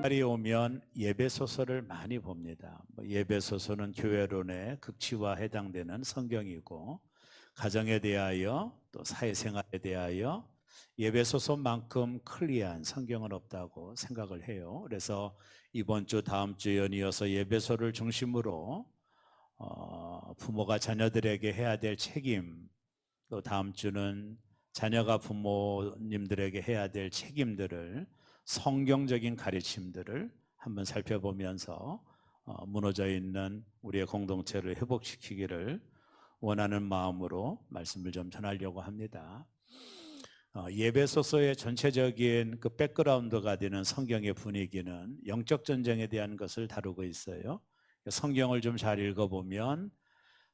날이 오면 예배소서를 많이 봅니다. 예배소서는 교회론의 극치와 해당되는 성경이고, 가정에 대하여 또 사회생활에 대하여 예배소서만큼 클리어한 성경은 없다고 생각을 해요. 그래서 이번 주 다음 주 연이어서 예배소를 중심으로 부모가 자녀들에게 해야 될 책임, 또 다음 주는 자녀가 부모님들에게 해야 될 책임들을, 성경적인 가르침들을 한번 살펴보면서 무너져 있는 우리의 공동체를 회복시키기를 원하는 마음으로 말씀을 좀 전하려고 합니다. 예배소서의 전체적인 그 백그라운드가 되는 성경의 분위기는 영적 전쟁에 대한 것을 다루고 있어요. 성경을 좀 잘 읽어보면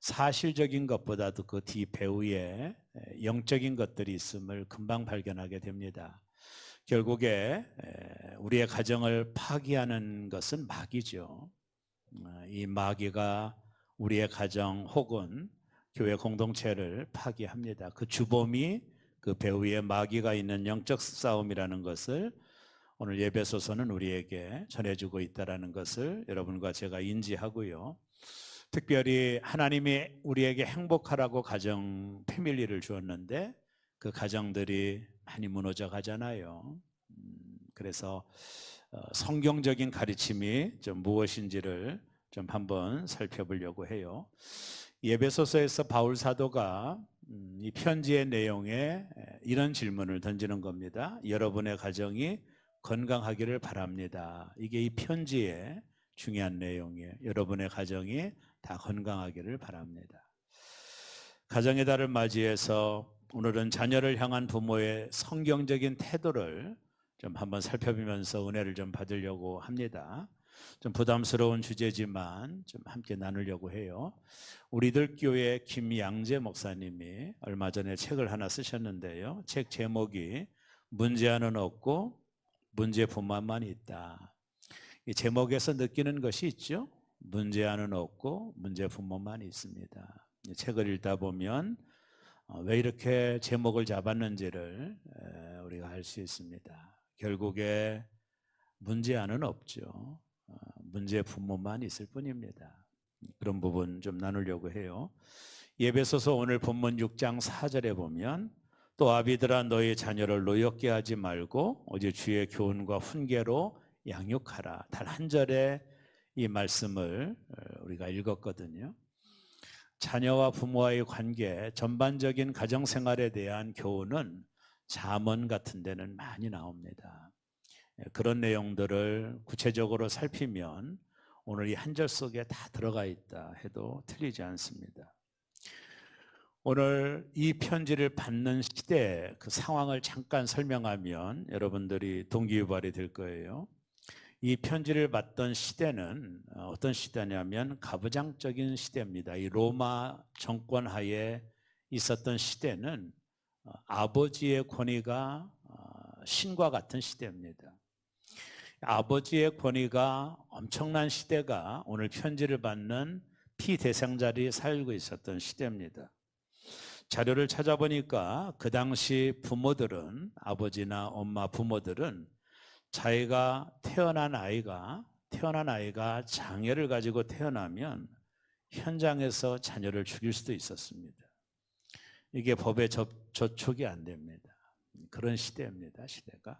사실적인 것보다도 그 뒤배후에 영적인 것들이 있음을 금방 발견하게 됩니다. 결국에 우리의 가정을 파괴하는 것은 마귀죠. 이 마귀가 우리의 가정 혹은 교회 공동체를 파괴합니다. 그 주범이 그 배후에 마귀가 있는 영적 싸움이라는 것을 오늘 예배소서는 우리에게 전해주고 있다는 것을 여러분과 제가 인지하고요. 특별히 하나님이 우리에게 행복하라고 가정, 패밀리를 주었는데 그 가정들이 많이 무너져 가잖아요. 그래서 성경적인 가르침이 좀 무엇인지를 좀 한번 살펴보려고 해요. 예배소서에서 바울 사도가 이 편지의 내용에 이런 질문을 던지는 겁니다. 여러분의 가정이 건강하기를 바랍니다. 이게 이 편지의 중요한 내용이에요. 여러분의 가정이 다 건강하기를 바랍니다. 가정의 달을 맞이해서 오늘은 자녀를 향한 부모의 성경적인 태도를 좀 한번 살펴보면서 은혜를 좀 받으려고 합니다. 좀 부담스러운 주제지만 좀 함께 나누려고 해요. 우리들 교회 김양재 목사님이 얼마 전에 책을 하나 쓰셨는데요. 책 제목이 문제아는 없고 문제 부모만 있다. 이 제목에서 느끼는 것이 있죠. 문제아는 없고 문제 부모만 있습니다. 이 책을 읽다 보면 왜 이렇게 제목을 잡았는지를 우리가 알 수 있습니다. 결국에 문제아는 없죠. 문제 부모만 있을 뿐입니다. 그런 부분 좀 나누려고 해요. 예배소서 오늘 본문 6장 4절에 보면 또 아비들아 너희 자녀를 노엽게 하지 말고 오직 주의 교훈과 훈계로 양육하라. 단 한 절에 이 말씀을 우리가 읽었거든요. 자녀와 부모와의 관계, 전반적인 가정생활에 대한 교훈은 잠언 같은 데는 많이 나옵니다. 그런 내용들을 구체적으로 살피면 오늘 이 한 절 속에 다 들어가 있다 해도 틀리지 않습니다. 오늘 이 편지를 받는 시대 그 상황을 잠깐 설명하면 여러분들이 동기유발이 될 거예요. 이 편지를 받던 시대는 어떤 시대냐면 가부장적인 시대입니다. 이 로마 정권 하에 있었던 시대는 아버지의 권위가 신과 같은 시대입니다. 아버지의 권위가 엄청난 시대가 오늘 편지를 받는 피대상자들이 살고 있었던 시대입니다. 자료를 찾아보니까 그 당시 부모들은, 아버지나 엄마 부모들은 자기가 태어난 아이가 장애를 가지고 태어나면 현장에서 자녀를 죽일 수도 있었습니다. 이게 법에 저촉이 안 됩니다. 그런 시대입니다. 시대가.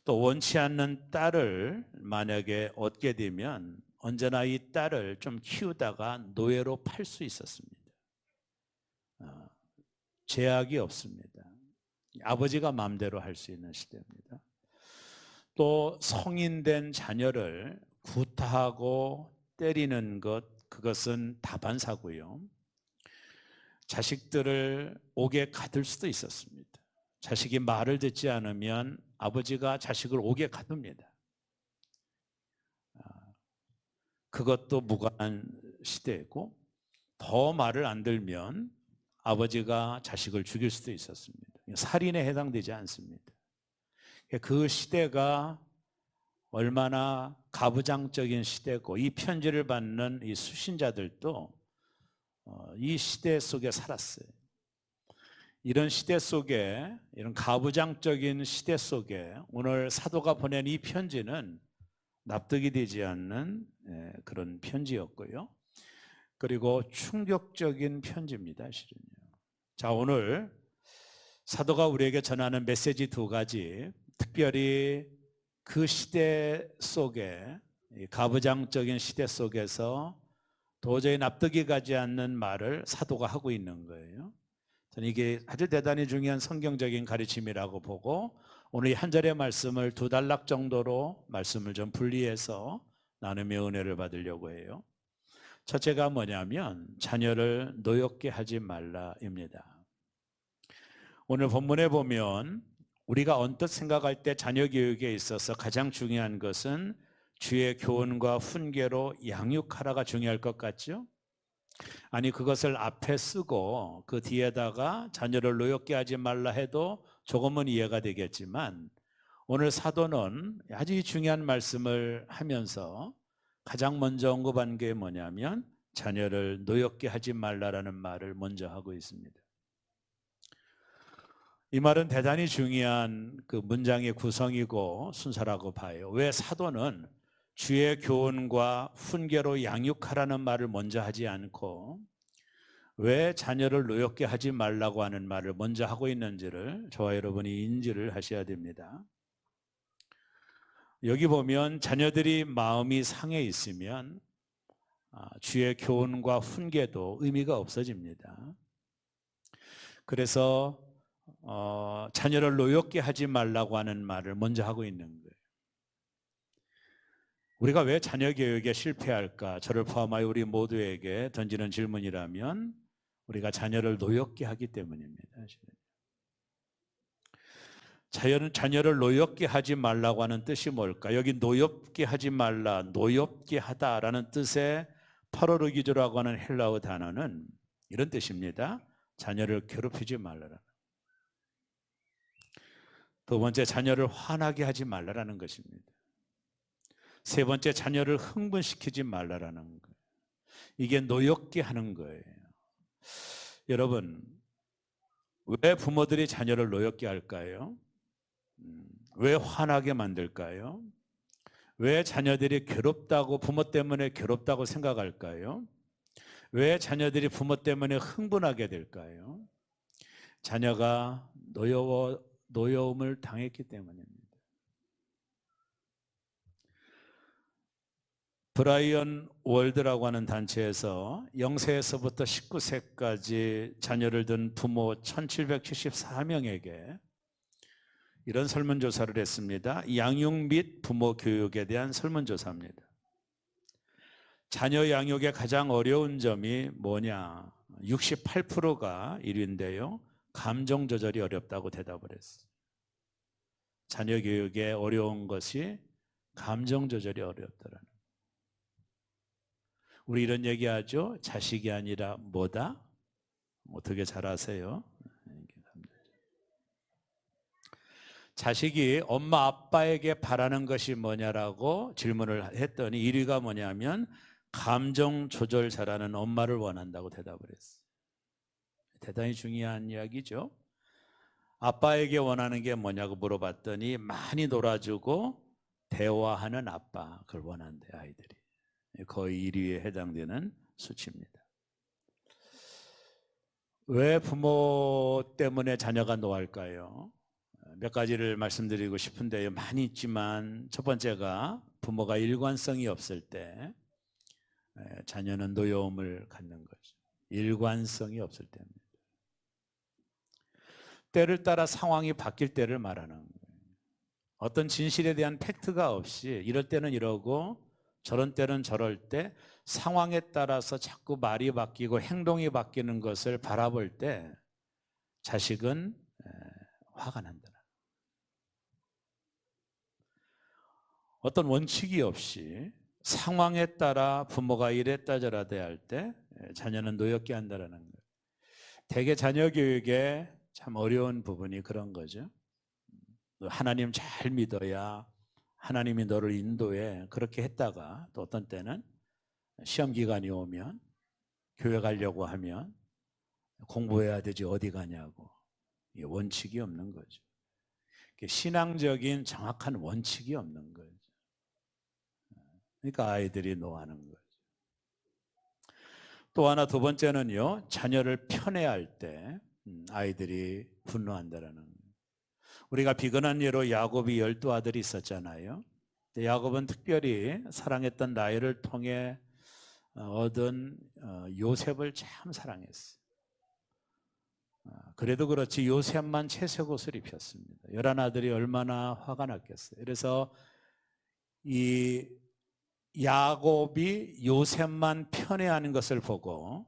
또 원치 않는 딸을 만약에 얻게 되면 언제나 이 딸을 좀 키우다가 노예로 팔 수 있었습니다. 제약이 없습니다. 아버지가 마음대로 할 수 있는 시대입니다. 또 성인된 자녀를 구타하고 때리는 것, 그것은 다반사고요. 자식들을 옥에 가둘 수도 있었습니다. 자식이 말을 듣지 않으면 아버지가 자식을 옥에 가둡니다. 그것도 무관한 시대이고, 더 말을 안 들면 아버지가 자식을 죽일 수도 있었습니다. 살인에 해당되지 않습니다. 그 시대가 얼마나 가부장적인 시대고, 이 편지를 받는 이 수신자들도 이 시대 속에 살았어요. 이런 시대 속에, 이런 가부장적인 시대 속에 오늘 사도가 보낸 이 편지는 납득이 되지 않는 그런 편지였고요. 그리고 충격적인 편지입니다, 실은요. 자, 오늘 사도가 우리에게 전하는 메시지 두 가지, 특별히 그 시대 속에, 가부장적인 시대 속에서 도저히 납득이 가지 않는 말을 사도가 하고 있는 거예요. 저는 이게 아주 대단히 중요한 성경적인 가르침이라고 보고, 오늘 한 절의 말씀을 두 단락 정도로 말씀을 좀 분리해서 나눔의 은혜를 받으려고 해요. 첫째가 뭐냐면 자녀를 노엽게 하지 말라입니다. 오늘 본문에 보면 우리가 언뜻 생각할 때 자녀 교육에 있어서 가장 중요한 것은 주의 교훈과 훈계로 양육하라가 중요할 것 같죠? 아니, 그것을 앞에 쓰고 그 뒤에다가 자녀를 노엽게 하지 말라 해도 조금은 이해가 되겠지만, 오늘 사도는 아주 중요한 말씀을 하면서 가장 먼저 언급한 게 뭐냐면 자녀를 노엽게 하지 말라라는 말을 먼저 하고 있습니다. 이 말은 대단히 중요한 그 문장의 구성이고 순서라고 봐요. 왜 사도는 주의 교훈과 훈계로 양육하라는 말을 먼저 하지 않고 왜 자녀를 노엽게 하지 말라고 하는 말을 먼저 하고 있는지를 저와 여러분이 인지를 하셔야 됩니다. 여기 보면 자녀들이 마음이 상해 있으면 주의 교훈과 훈계도 의미가 없어집니다. 그래서 자녀를 노엽게 하지 말라고 하는 말을 먼저 하고 있는 거예요. 우리가 왜 자녀 교육에 실패할까? 저를 포함하여 우리 모두에게 던지는 질문이라면 우리가 자녀를 노엽게 하기 때문입니다. 자녀를 노엽게 하지 말라고 하는 뜻이 뭘까? 여기 노엽게 하지 말라, 노엽게 하다라는 뜻의 파로르기조라고 하는 헬라어 단어는 이런 뜻입니다. 자녀를 괴롭히지 말라라. 두 번째, 자녀를 화나게 하지 말라라는 것입니다. 세 번째, 자녀를 흥분시키지 말라라는 거예요. 이게 노엽게 하는 거예요. 여러분, 왜 부모들이 자녀를 노엽게 할까요? 왜 화나게 만들까요? 왜 자녀들이 괴롭다고, 부모 때문에 괴롭다고 생각할까요? 왜 자녀들이 부모 때문에 흥분하게 될까요? 자녀가 노여움을 당했기 때문입니다. 브라이언 월드라고 하는 단체에서 0세에서부터 19세까지 자녀를 둔 부모 1774명에게 이런 설문조사를 했습니다. 양육 및 부모 교육에 대한 설문조사입니다. 자녀 양육의 가장 어려운 점이 뭐냐? 68%가 1위인데요. 감정 조절이 어렵다고 대답을 했어요. 자녀 교육에 어려운 것이 감정 조절이 어렵더라는. 우리 이런 얘기하죠. 자식이 아니라 뭐다? 어떻게 잘 아세요? 자식이 엄마 아빠에게 바라는 것이 뭐냐라고 질문을 했더니 1위가 뭐냐면 감정 조절 잘하는 엄마를 원한다고 대답을 했어요. 대단히 중요한 이야기죠. 아빠에게 원하는 게 뭐냐고 물어봤더니 많이 놀아주고 대화하는 아빠, 그걸 원한대 아이들이. 거의 1위에 해당되는 수치입니다. 왜 부모 때문에 자녀가 노할까요? 몇 가지를 말씀드리고 싶은데요. 많이 있지만 첫 번째가 부모가 일관성이 없을 때 자녀는 노여움을 갖는 거죠. 일관성이 없을 때입니다. 때를 따라 상황이 바뀔 때를 말하는 거예요. 어떤 진실에 대한 팩트가 없이 이럴 때는 이러고 저런 때는 저럴 때 상황에 따라서 자꾸 말이 바뀌고 행동이 바뀌는 것을 바라볼 때 자식은 화가 난다. 어떤 원칙이 없이 상황에 따라 부모가 이랬다 저랬다 할 때 자녀는 노엽게 한다는 거예요. 대개 자녀 교육에 참 어려운 부분이 그런 거죠. 하나님 잘 믿어야 하나님이 너를 인도해. 그렇게 했다가 또 어떤 때는 시험 기간이 오면 교회 가려고 하면 공부해야 되지 어디 가냐고. 원칙이 없는 거죠. 신앙적인 정확한 원칙이 없는 거죠. 그러니까 아이들이 노하는 거예요. 또 하나 두 번째는요, 자녀를 편애할 때 아이들이 분노한다라는 거예요. 우리가 비근한 예로 야곱이 12아들이 있었잖아요. 야곱은 특별히 사랑했던 라헬을 통해 얻은 요셉을 참 사랑했어요. 그래도 그렇지 요셉만 채색 옷을 입혔습니다. 11아들이 얼마나 화가 났겠어요. 그래서 이 야곱이 요셉만 편애하는 것을 보고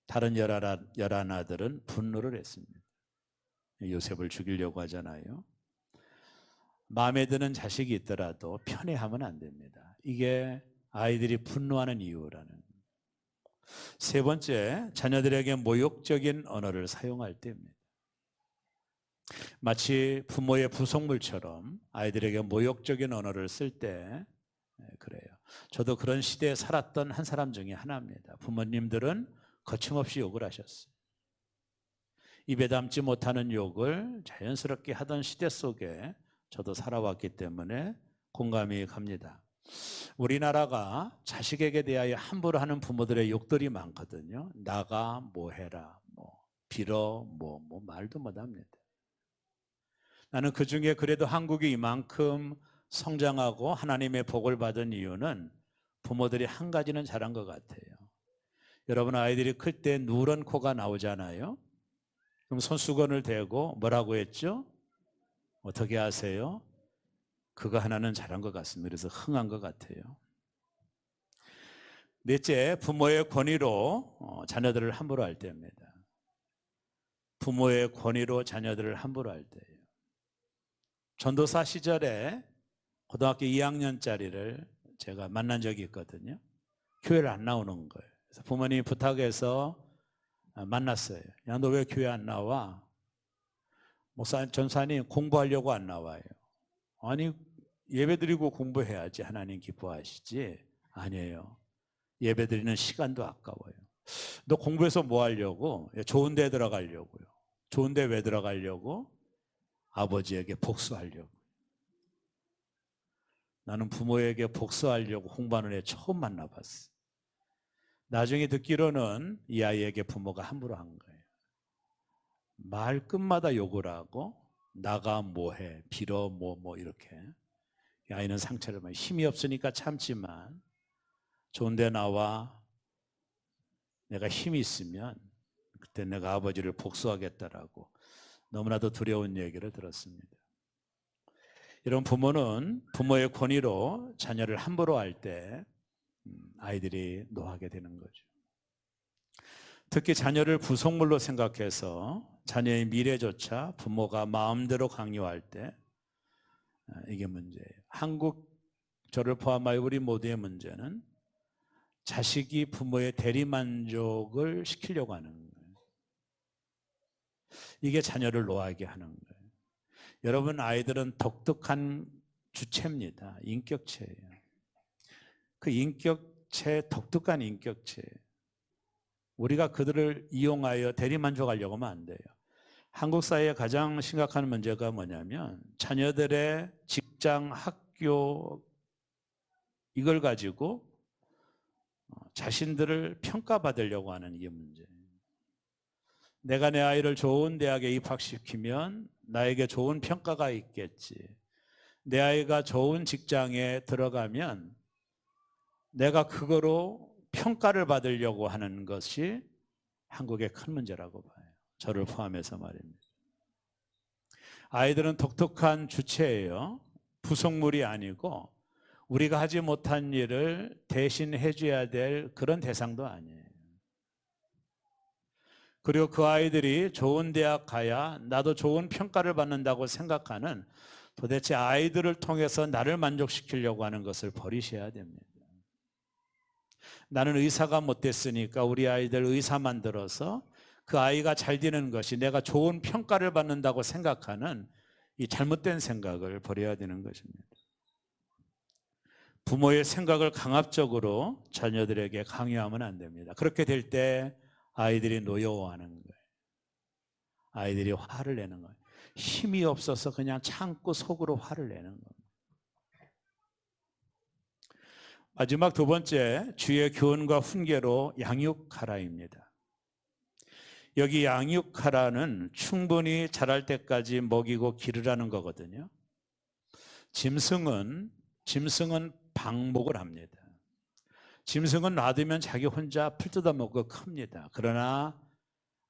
다른 11아들은 분노를 했습니다. 요셉을 죽이려고 하잖아요. 마음에 드는 자식이 있더라도 편애하면 안 됩니다. 이게 아이들이 분노하는 이유라는. 세 번째, 자녀들에게 모욕적인 언어를 사용할 때입니다. 마치 부모의 부속물처럼 아이들에게 모욕적인 언어를 쓸 때 그래요. 저도 그런 시대에 살았던 한 사람 중에 하나입니다. 부모님들은 거침없이 욕을 하셨어요. 입에 담지 못하는 욕을 자연스럽게 하던 시대 속에 저도 살아왔기 때문에 공감이 갑니다. 우리나라가 자식에게 대하여 함부로 하는 부모들의 욕들이 많거든요. 나가 뭐 해라, 뭐 빌어, 뭐 말도 못합니다. 나는 그중에 그래도 한국이 이만큼 성장하고 하나님의 복을 받은 이유는 부모들이 한 가지는 잘한 것 같아요. 여러분 아이들이 클 때 누런 코가 나오잖아요. 그럼 손수건을 대고 뭐라고 했죠? 어떻게 하세요? 그거 하나는 잘한 것 같습니다. 그래서 흥한 것 같아요. 넷째, 부모의 권위로 자녀들을 함부로 할 때입니다. 부모의 권위로 자녀들을 함부로 할 때예요. 전도사 시절에 고등학교 2학년짜리를 제가 만난 적이 있거든요. 교회를 안 나오는 거예요. 그래서 부모님이 부탁해서 만났어요. 야, 너 왜 교회 안 나와? 전사님 공부하려고 안 나와요. 아니 예배드리고 공부해야지 하나님 기뻐하시지. 아니에요. 예배드리는 시간도 아까워요. 너 공부해서 뭐 하려고? 좋은 데 들어가려고요. 좋은 데 왜 들어가려고? 아버지에게 복수하려고. 나는 부모에게 복수하려고 홍보하는 애 처음 만나봤어. 나중에 듣기로는 이 아이에게 부모가 함부로 한 거예요. 말끝마다 욕을 하고 나가 뭐해 빌어 뭐 이렇게. 이 아이는 상처를 많이 힘이 없으니까 참지만 좋은 데 나와 내가 힘이 있으면 그때 내가 아버지를 복수하겠다라고 너무나도 두려운 얘기를 들었습니다. 이런 부모는 부모의 권위로 자녀를 함부로 할 때 아이들이 노하게 되는 거죠. 특히 자녀를 부속물로 생각해서 자녀의 미래조차 부모가 마음대로 강요할 때 이게 문제예요. 한국 저를 포함하여 우리 모두의 문제는 자식이 부모의 대리만족을 시키려고 하는 거예요. 이게 자녀를 노하게 하는 거예요. 여러분 아이들은 독특한 주체입니다. 인격체예요. 그 인격체 독특한 인격체예요. 우리가 그들을 이용하여 대리만족하려고 하면 안 돼요. 한국 사회의 가장 심각한 문제가 뭐냐면 자녀들의 직장, 학교 이걸 가지고 자신들을 평가받으려고 하는 이게 문제예요. 내가 내 아이를 좋은 대학에 입학시키면 나에게 좋은 평가가 있겠지. 내 아이가 좋은 직장에 들어가면 내가 그거로 평가를 받으려고 하는 것이 한국의 큰 문제라고 봐요. 저를 포함해서 말입니다. 아이들은 독특한 주체예요. 부속물이 아니고 우리가 하지 못한 일을 대신 해줘야 될 그런 대상도 아니에요. 그리고 그 아이들이 좋은 대학 가야 나도 좋은 평가를 받는다고 생각하는 도대체 아이들을 통해서 나를 만족시키려고 하는 것을 버리셔야 됩니다. 나는 의사가 못 됐으니까 우리 아이들 의사 만들어서 그 아이가 잘 되는 것이 내가 좋은 평가를 받는다고 생각하는 이 잘못된 생각을 버려야 되는 것입니다. 부모의 생각을 강압적으로 자녀들에게 강요하면 안 됩니다. 그렇게 될 때 아이들이 노여워하는 거예요. 아이들이 화를 내는 거예요. 힘이 없어서 그냥 참고 속으로 화를 내는 겁니다. 마지막 두 번째, 주의 교훈과 훈계로 양육하라입니다. 여기 양육하라는 충분히 자랄 때까지 먹이고 기르라는 거거든요. 짐승은 방목을 합니다. 짐승은 놔두면 자기 혼자 풀 뜯어먹고 큽니다. 그러나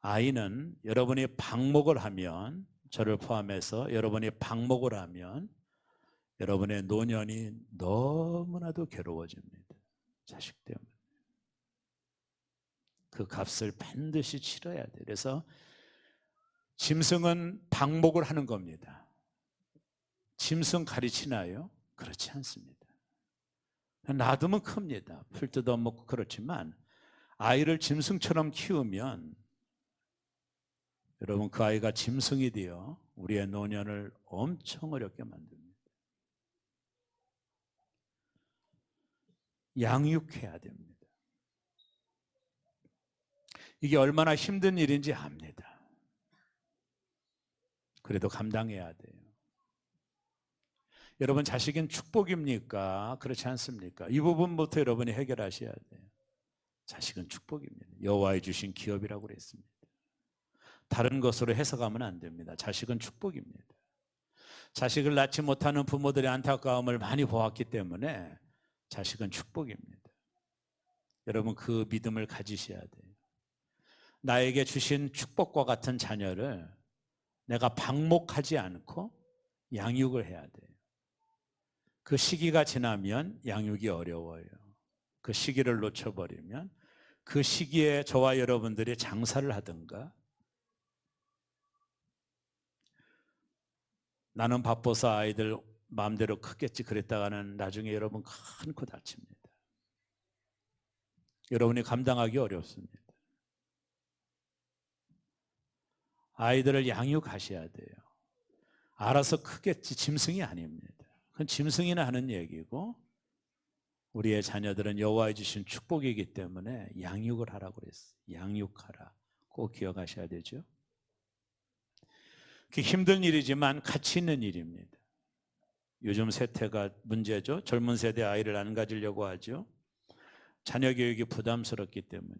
아이는 여러분이 방목을 하면, 저를 포함해서 여러분이 방목을 하면 여러분의 노년이 너무나도 괴로워집니다. 자식 때문에. 그 값을 반드시 치러야 돼요. 그래서 짐승은 방목을 하는 겁니다. 짐승 가르치나요? 그렇지 않습니다. 놔두면 큽니다. 풀 뜯어먹고 그렇지만 아이를 짐승처럼 키우면 여러분 그 아이가 짐승이 되어 우리의 노년을 엄청 어렵게 만듭니다. 양육해야 됩니다. 이게 얼마나 힘든 일인지 압니다. 그래도 감당해야 돼요. 여러분 자식은 축복입니까? 그렇지 않습니까? 이 부분부터 여러분이 해결하셔야 돼요. 자식은 축복입니다. 여호와의 주신 기업이라고 그랬습니다. 다른 것으로 해석하면 안 됩니다. 자식은 축복입니다. 자식을 낳지 못하는 부모들의 안타까움을 많이 보았기 때문에 자식은 축복입니다. 여러분 그 믿음을 가지셔야 돼요. 나에게 주신 축복과 같은 자녀를 내가 방목하지 않고 양육을 해야 돼요. 그 시기가 지나면 양육이 어려워요. 그 시기를 놓쳐버리면 그 시기에 저와 여러분들이 장사를 하든가, 나는 바빠서 아이들 마음대로 크겠지 그랬다가는 나중에 여러분 큰 코 다칩니다. 여러분이 감당하기 어렵습니다. 아이들을 양육하셔야 돼요. 알아서 크겠지 짐승이 아닙니다. 그건 짐승이나 하는 얘기고, 우리의 자녀들은 여호와의 주신 축복이기 때문에 양육을 하라고 그랬어요. 양육하라. 꼭 기억하셔야 되죠. 그게 힘든 일이지만 가치 있는 일입니다. 요즘 세태가 문제죠. 젊은 세대 아이를 안 가지려고 하죠. 자녀 교육이 부담스럽기 때문에.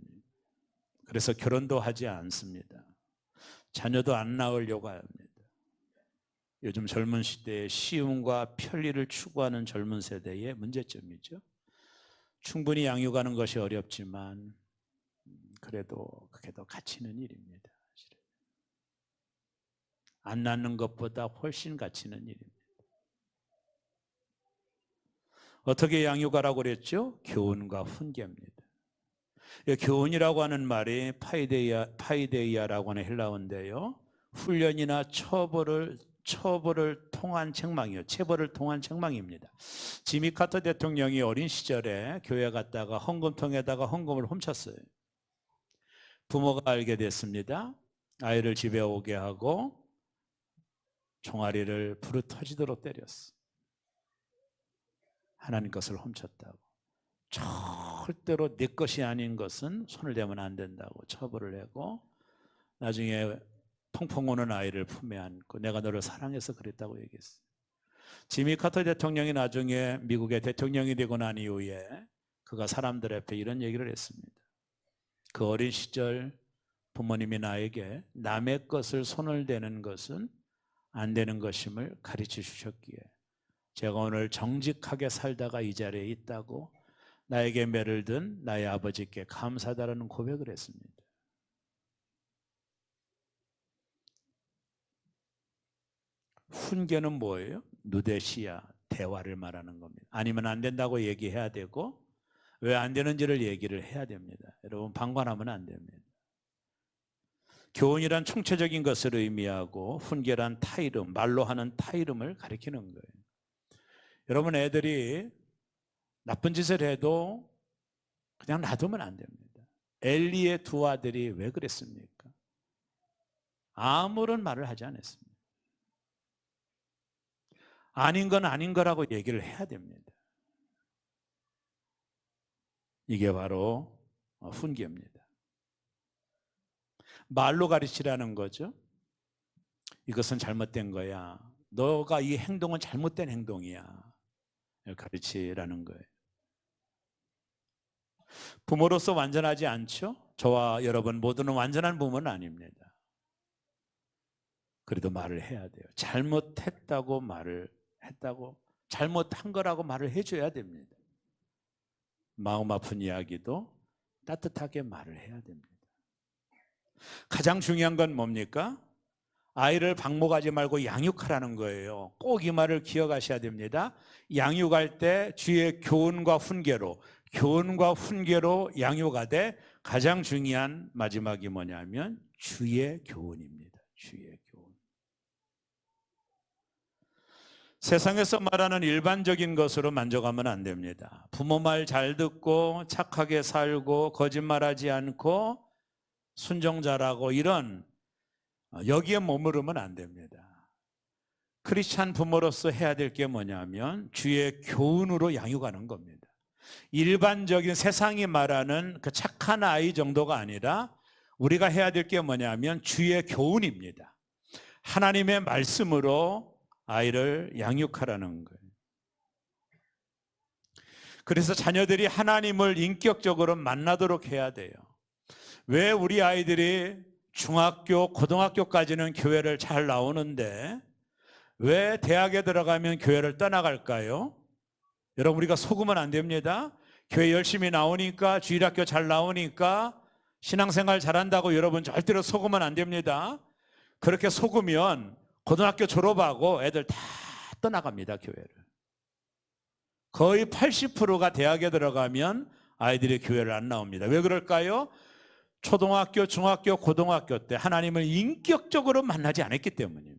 그래서 결혼도 하지 않습니다. 자녀도 안 낳으려고 합니다. 요즘 젊은 시대에 쉬움과 편리를 추구하는 젊은 세대의 문제점이죠. 충분히 양육하는 것이 어렵지만 그래도 그게 더 가치 있는 일입니다. 안 낳는 것보다 훨씬 가치 있는 일입니다. 어떻게 양육하라고 그랬죠? 교훈과 훈계입니다. 교훈이라고 하는 말이 파이데이아라고 하는 헬라어인데요, 훈련이나 처벌을 통한 책망이요, 체벌을 통한 책망입니다. 지미 카터 대통령이 어린 시절에 교회 갔다가 헌금통에다가 헌금을 훔쳤어요. 부모가 알게 됐습니다. 아이를 집에 오게 하고 종아리를 부르터지도록 때렸어. 하나님 것을 훔쳤다고. 절대로 내 것이 아닌 것은 손을 대면 안 된다고 처벌을 하고, 나중에 통풍 오는 아이를 품에 안고 내가 너를 사랑해서 그랬다고 얘기했어요. 지미 카터 대통령이 나중에 미국의 대통령이 되고 난 이후에 그가 사람들 앞에 이런 얘기를 했습니다. 그 어린 시절 부모님이 나에게 남의 것을 손을 대는 것은 안 되는 것임을 가르쳐 주셨기에 제가 오늘 정직하게 살다가 이 자리에 있다고 나에게 매를 든 나의 아버지께 감사하다라는 고백을 했습니다. 훈계는 뭐예요? 누데시아, 대화를 말하는 겁니다. 아니면 안 된다고 얘기해야 되고, 왜 안 되는지를 얘기를 해야 됩니다. 여러분 방관하면 안 됩니다. 교훈이란 총체적인 것을 의미하고, 훈계란 타이름, 말로 하는 타이름을 가리키는 거예요. 여러분 애들이 나쁜 짓을 해도 그냥 놔두면 안 됩니다. 엘리의 두 아들이 왜 그랬습니까? 아무런 말을 하지 않았습니다. 아닌 건 아닌 거라고 얘기를 해야 됩니다. 이게 바로 훈계입니다. 말로 가르치라는 거죠. 이것은 잘못된 거야. 너가 이 행동은 잘못된 행동이야. 가르치라는 거예요. 부모로서 완전하지 않죠? 저와 여러분 모두는 완전한 부모는 아닙니다. 그래도 말을 해야 돼요. 잘못했다고 말을 했다고, 잘못한 거라고 말을 해줘야 됩니다. 마음 아픈 이야기도 따뜻하게 말을 해야 됩니다. 가장 중요한 건 뭡니까? 아이를 방목하지 말고 양육하라는 거예요. 꼭 이 말을 기억하셔야 됩니다. 양육할 때 주의 교훈과 훈계로 양육하되 가장 중요한 마지막이 뭐냐면 주의 교훈입니다. 주의 교훈. 세상에서 말하는 일반적인 것으로 만족하면 안 됩니다. 부모 말 잘 듣고 착하게 살고 거짓말하지 않고 순종 잘하고 이런 여기에 머무르면 안 됩니다. 크리스찬 부모로서 해야 될 게 뭐냐면 주의 교훈으로 양육하는 겁니다. 일반적인 세상이 말하는 그 착한 아이 정도가 아니라 우리가 해야 될 게 뭐냐면 주의 교훈입니다. 하나님의 말씀으로 아이를 양육하라는 거예요. 그래서 자녀들이 하나님을 인격적으로 만나도록 해야 돼요. 왜 우리 아이들이 중학교, 고등학교까지는 교회를 잘 나오는데 왜 대학에 들어가면 교회를 떠나갈까요? 여러분, 우리가 속으면 안 됩니다. 교회 열심히 나오니까, 주일학교 잘 나오니까, 신앙생활 잘한다고 여러분 절대로 속으면 안 됩니다. 그렇게 속으면 고등학교 졸업하고 애들 다 떠나갑니다, 교회를. 거의 80%가 대학에 들어가면 아이들이 교회를 안 나옵니다. 왜 그럴까요? 초등학교, 중학교, 고등학교 때 하나님을 인격적으로 만나지 않았기 때문입니다.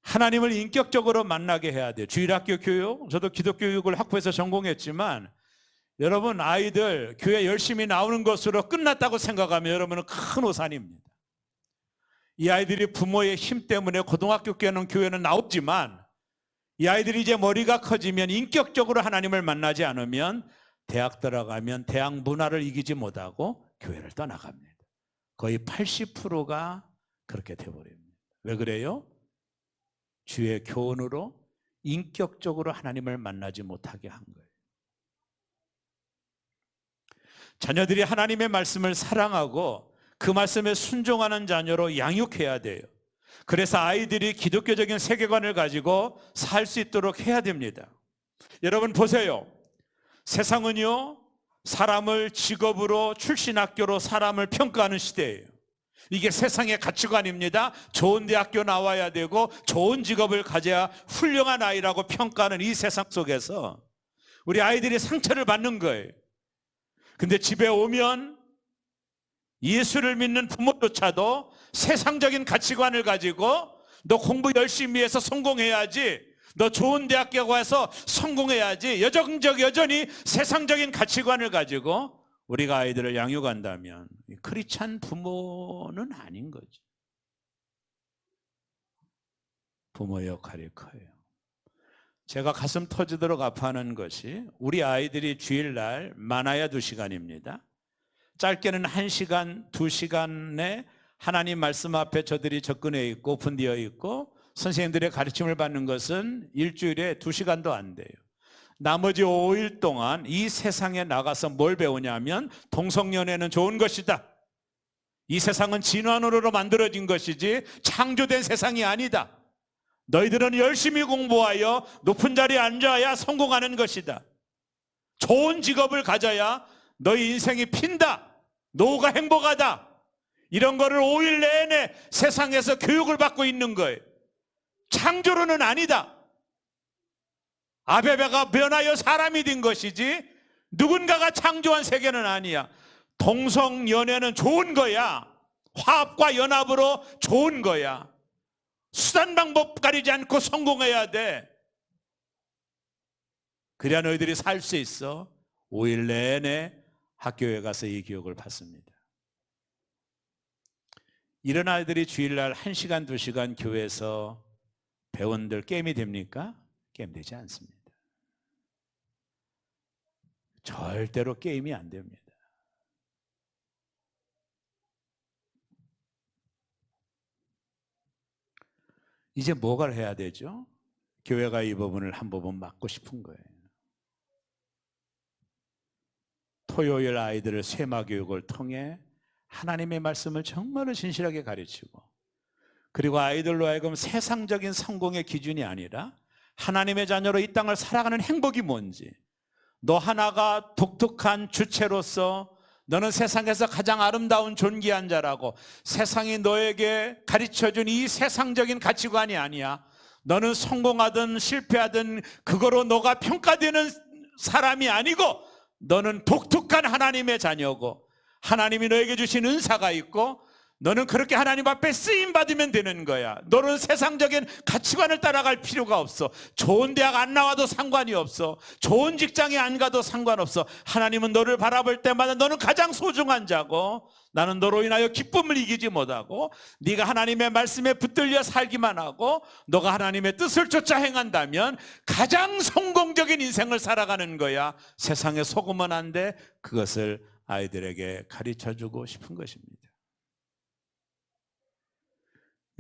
하나님을 인격적으로 만나게 해야 돼요. 주일학교 교육, 저도 기독교육을 학부에서 전공했지만 여러분, 아이들 교회 열심히 나오는 것으로 끝났다고 생각하면 여러분은 큰 오산입니다. 이 아이들이 부모의 힘 때문에 고등학교 교회는 나오지만 이 아이들이 이제 머리가 커지면 인격적으로 하나님을 만나지 않으면 대학 들어가면 대학 문화를 이기지 못하고 교회를 떠나갑니다. 거의 80%가 그렇게 돼버립니다. 왜 그래요? 주의 교훈으로 인격적으로 하나님을 만나지 못하게 한 거예요. 자녀들이 하나님의 말씀을 사랑하고 그 말씀에 순종하는 자녀로 양육해야 돼요. 그래서 아이들이 기독교적인 세계관을 가지고 살 수 있도록 해야 됩니다. 여러분 보세요. 세상은요, 사람을 직업으로, 출신 학교로 사람을 평가하는 시대예요. 이게 세상의 가치관입니다. 좋은 대학교 나와야 되고 좋은 직업을 가져야 훌륭한 아이라고 평가하는 이 세상 속에서 우리 아이들이 상처를 받는 거예요. 근데 집에 오면 예수를 믿는 부모조차도 세상적인 가치관을 가지고 너 공부 열심히 해서 성공해야지, 너 좋은 대학교 가서 성공해야지, 여전히 세상적인 가치관을 가지고 우리가 아이들을 양육한다면 크리스찬 부모는 아닌 거죠. 부모 역할이 커요. 제가 가슴 터지도록 아파하는 것이 우리 아이들이 주일날 많아야 2시간입니다. 짧게는 1시간, 2시간에 하나님 말씀 앞에 저들이 접근해 있고 오픈되어 있고 선생님들의 가르침을 받는 것은 일주일에 2시간도 안 돼요. 나머지 5일 동안 이 세상에 나가서 뭘 배우냐면 동성연애는 좋은 것이다. 이 세상은 진화론으로 만들어진 것이지 창조된 세상이 아니다. 너희들은 열심히 공부하여 높은 자리에 앉아야 성공하는 것이다. 좋은 직업을 가져야 너희 인생이 핀다. 노후가 행복하다. 이런 거를 5일 내내 세상에서 교육을 받고 있는 거예요. 창조론은 아니다. 아베베가 변하여 사람이 된 것이지 누군가가 창조한 세계는 아니야. 동성연애는 좋은 거야. 화합과 연합으로 좋은 거야. 수단 방법 가리지 않고 성공해야 돼. 그래야 너희들이 살 수 있어. 5일 내내 학교에 가서 이 교육을 받습니다. 이런 아이들이 주일날 1시간, 2시간 교회에서 배원들 게임이 됩니까? 게임 되지 않습니다. 절대로 게임이 안 됩니다. 이제 뭐가 해야 되죠? 교회가 이 부분을 한 부분 막고 싶은 거예요. 토요일 아이들을 쇠마 교육을 통해 하나님의 말씀을 정말로 진실하게 가르치고, 그리고 아이들로 하여금 세상적인 성공의 기준이 아니라 하나님의 자녀로 이 땅을 살아가는 행복이 뭔지, 너 하나가 독특한 주체로서 너는 세상에서 가장 아름다운 존귀한 자라고 세상이 너에게 가르쳐준 이 세상적인 가치관이 아니야. 너는 성공하든 실패하든 그거로 너가 평가되는 사람이 아니고, 너는 독특한 하나님의 자녀고 하나님이 너에게 주신 은사가 있고, 너는 그렇게 하나님 앞에 쓰임 받으면 되는 거야. 너는 세상적인 가치관을 따라갈 필요가 없어. 좋은 대학 안 나와도 상관이 없어. 좋은 직장에 안 가도 상관없어. 하나님은 너를 바라볼 때마다 너는 가장 소중한 자고, 나는 너로 인하여 기쁨을 이기지 못하고, 네가 하나님의 말씀에 붙들려 살기만 하고 너가 하나님의 뜻을 쫓아 행한다면 가장 성공적인 인생을 살아가는 거야. 세상에 속으면 안 돼. 그것을 아이들에게 가르쳐주고 싶은 것입니다.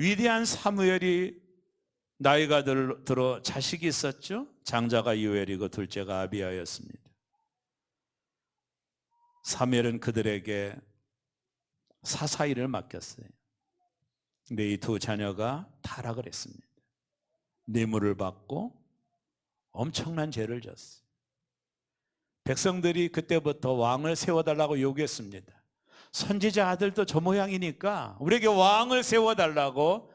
위대한 사무엘이 나이가 들어 자식이 있었죠. 장자가 요엘이고 둘째가 아비야였습니다. 사무엘은 그들에게 사사일을 맡겼어요. 근데 이 두 자녀가 타락을 했습니다. 뇌물을 받고 엄청난 죄를 졌어요. 백성들이 그때부터 왕을 세워달라고 요구했습니다. 선지자 아들도 저 모양이니까 우리에게 왕을 세워달라고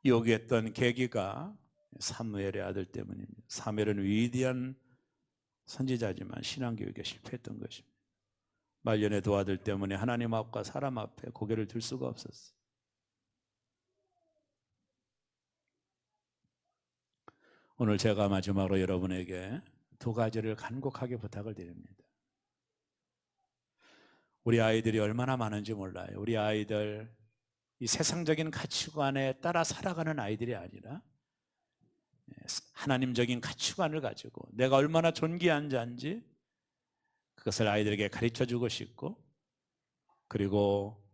요구했던 계기가 사무엘의 아들 때문입니다. 사무엘은 위대한 선지자지만 신앙교육에 실패했던 것입니다. 말년의 두 아들 때문에 하나님 앞과 사람 앞에 고개를 들 수가 없었어요. 오늘 제가 마지막으로 여러분에게 두 가지를 간곡하게 부탁을 드립니다. 우리 아이들이 얼마나 많은지 몰라요. 우리 아이들 이 세상적인 가치관에 따라 살아가는 아이들이 아니라 하나님적인 가치관을 가지고 내가 얼마나 존귀한 자인지 그것을 아이들에게 가르쳐주고 싶고, 그리고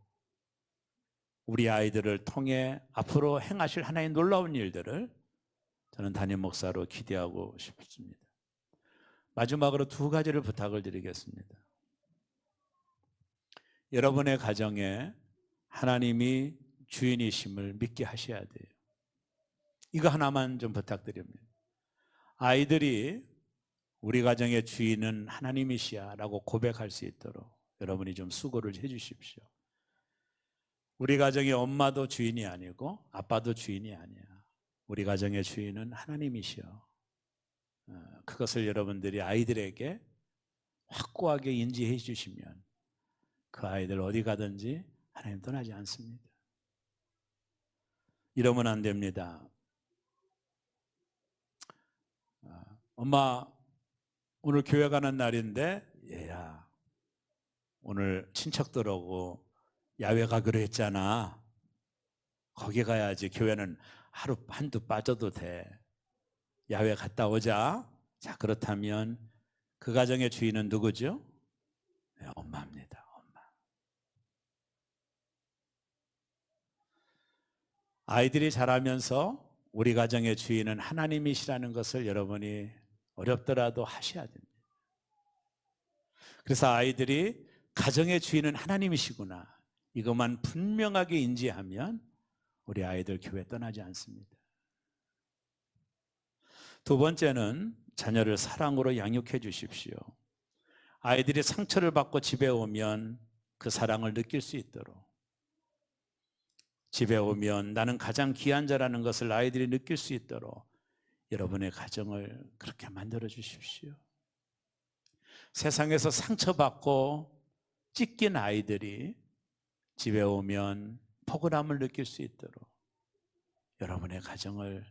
우리 아이들을 통해 앞으로 행하실 하나님 놀라운 일들을 저는 담임 목사로 기대하고 싶습니다. 마지막으로 두 가지를 부탁을 드리겠습니다. 여러분의 가정에 하나님이 주인이심을 믿게 하셔야 돼요. 이거 하나만 좀 부탁드립니다. 아이들이 우리 가정의 주인은 하나님이시야 라고 고백할 수 있도록 여러분이 좀 수고를 해 주십시오. 우리 가정의 엄마도 주인이 아니고 아빠도 주인이 아니야. 우리 가정의 주인은 하나님이시여. 그것을 여러분들이 아이들에게 확고하게 인지해 주시면 그 아이들 어디 가든지 하나님 떠나지 않습니다. 이러면 안 됩니다. 엄마 오늘 교회 가는 날인데 얘야 오늘 친척들 오고 야외 가기로 했잖아. 거기 가야지. 교회는 하루 한두 빠져도 돼. 야외 갔다 오자. 자, 그렇다면 그 가정의 주인은 누구죠? 네, 엄마입니다. 엄마. 아이들이 자라면서 우리 가정의 주인은 하나님이시라는 것을 여러분이 어렵더라도 하셔야 됩니다. 그래서 아이들이 가정의 주인은 하나님이시구나, 이것만 분명하게 인지하면 우리 아이들 교회 떠나지 않습니다. 두 번째는 자녀를 사랑으로 양육해 주십시오. 아이들이 상처를 받고 집에 오면 그 사랑을 느낄 수 있도록, 집에 오면 나는 가장 귀한 자라는 것을 아이들이 느낄 수 있도록 여러분의 가정을 그렇게 만들어 주십시오. 세상에서 상처받고 찢긴 아이들이 집에 오면 포근함을 느낄 수 있도록 여러분의 가정을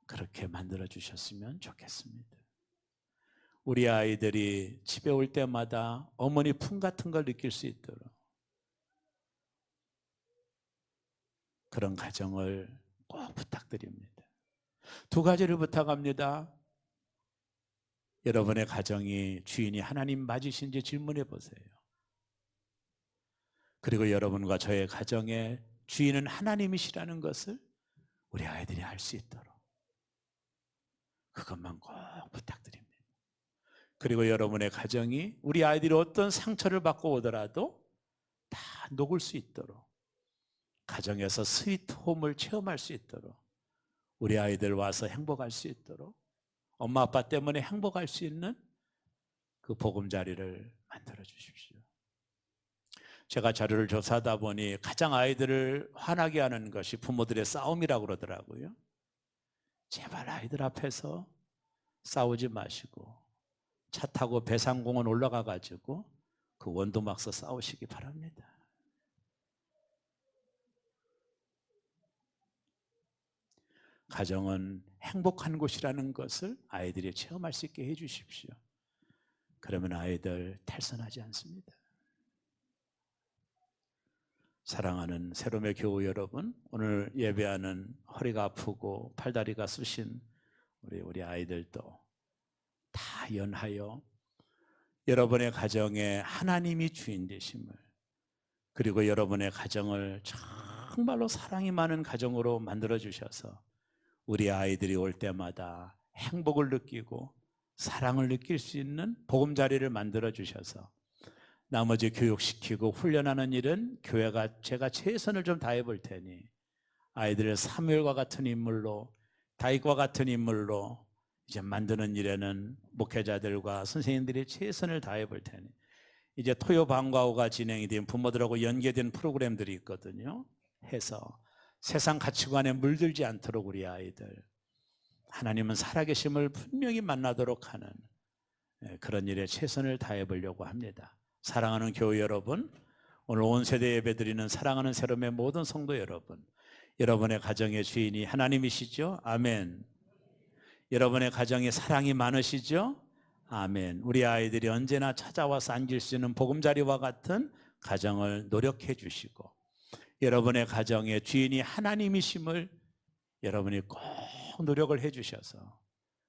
그렇게 만들어 주셨으면 좋겠습니다. 우리 아이들이 집에 올 때마다 어머니 품 같은 걸 느낄 수 있도록 그런 가정을 꼭 부탁드립니다. 두 가지를 부탁합니다. 여러분의 가정이 주인이 하나님 맞으신지 질문해 보세요. 그리고 여러분과 저의 가정의 주인은 하나님이시라는 것을 우리 아이들이 알 수 있도록 그것만 꼭 부탁드립니다. 그리고 여러분의 가정이 우리 아이들이 어떤 상처를 받고 오더라도 다 녹을 수 있도록, 가정에서 스위트홈을 체험할 수 있도록, 우리 아이들 와서 행복할 수 있도록, 엄마 아빠 때문에 행복할 수 있는 그 보금자리를 만들어 주십시오. 제가 자료를 조사하다 보니 가장 아이들을 화나게 하는 것이 부모들의 싸움이라고 그러더라고요. 제발 아이들 앞에서 싸우지 마시고 차 타고 배상공원 올라가 가지고 그 원두막서 싸우시기 바랍니다. 가정은 행복한 곳이라는 것을 아이들이 체험할 수 있게 해 주십시오. 그러면 아이들 탈선하지 않습니다. 사랑하는 새롬의 교우 여러분, 오늘 예배하는 허리가 아프고 팔다리가 쑤신 우리 아이들도 다 연하여 여러분의 가정에 하나님이 주인 되심을, 그리고 여러분의 가정을 정말로 사랑이 많은 가정으로 만들어 주셔서 우리 아이들이 올 때마다 행복을 느끼고 사랑을 느낄 수 있는 보금자리를 만들어 주셔서 나머지 교육시키고 훈련하는 일은 교회가 제가 최선을 좀 다해 볼 테니 아이들을 사무엘과 같은 인물로, 다윗과 같은 인물로 이제 만드는 일에는 목회자들과 선생님들이 최선을 다해 볼 테니, 이제 토요 방과후가 진행이 된 부모들하고 연계된 프로그램들이 있거든요. 해서 세상 가치관에 물들지 않도록 우리 아이들, 하나님은 살아계심을 분명히 만나도록 하는 그런 일에 최선을 다해 보려고 합니다. 사랑하는 교회 여러분, 오늘 온 세대 예배드리는 사랑하는 새롬의 모든 성도 여러분, 여러분의 가정의 주인이 하나님이시죠? 아멘. 여러분의 가정에 사랑이 많으시죠? 아멘. 우리 아이들이 언제나 찾아와서 앉을 수 있는 보금자리와 같은 가정을 노력해 주시고, 여러분의 가정의 주인이 하나님이심을 여러분이 꼭 노력을 해 주셔서,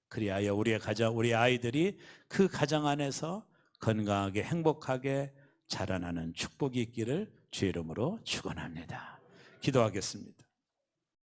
그리하여 우리의 가정, 우리 아이들이 그 가정 안에서 건강하게 행복하게 자라나는 축복이 있기를 주의 이름으로 축원합니다. 기도하겠습니다.